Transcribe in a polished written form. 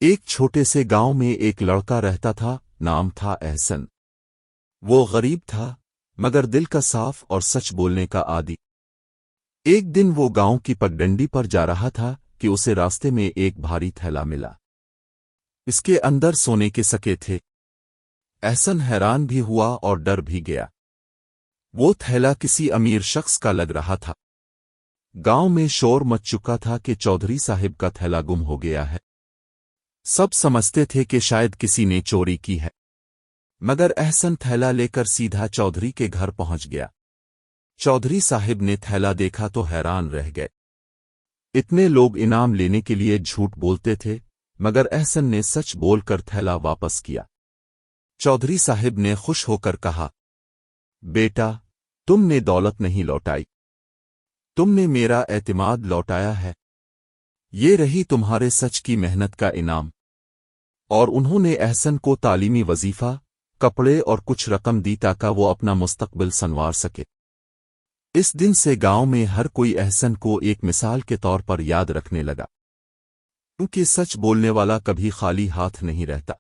ایک چھوٹے سے گاؤں میں ایک لڑکا رہتا تھا، نام تھا احسن۔ وہ غریب تھا مگر دل کا صاف اور سچ بولنے کا عادی۔ ایک دن وہ گاؤں کی پگڈنڈی پر جا رہا تھا کہ اسے راستے میں ایک بھاری تھیلا ملا۔ اس کے اندر سونے کے سکے تھے۔ احسن حیران بھی ہوا اور ڈر بھی گیا۔ وہ تھیلا کسی امیر شخص کا لگ رہا تھا۔ گاؤں میں شور مچ چکا تھا کہ چودھری صاحب کا تھیلا گم ہو گیا ہے۔ سب سمجھتے تھے کہ شاید کسی نے چوری کی ہے، مگر احسن تھیلا لے کر سیدھا چودھری کے گھر پہنچ گیا۔ چودھری صاحب نے تھیلا دیکھا تو حیران رہ گئے۔ اتنے لوگ انعام لینے کے لیے جھوٹ بولتے تھے، مگر احسن نے سچ بول کر تھیلا واپس کیا۔ چودھری صاحب نے خوش ہو کر کہا، بیٹا، تم نے دولت نہیں لوٹائی، تم نے میرا اعتماد لوٹایا ہے۔ یہ رہی تمہارے سچ کی محنت کا انعام۔ اور انہوں نے احسن کو تعلیمی وظیفہ، کپڑے اور کچھ رقم دی تاکہ وہ اپنا مستقبل سنوار سکے۔ اس دن سے گاؤں میں ہر کوئی احسن کو ایک مثال کے طور پر یاد رکھنے لگا، کیونکہ سچ بولنے والا کبھی خالی ہاتھ نہیں رہتا۔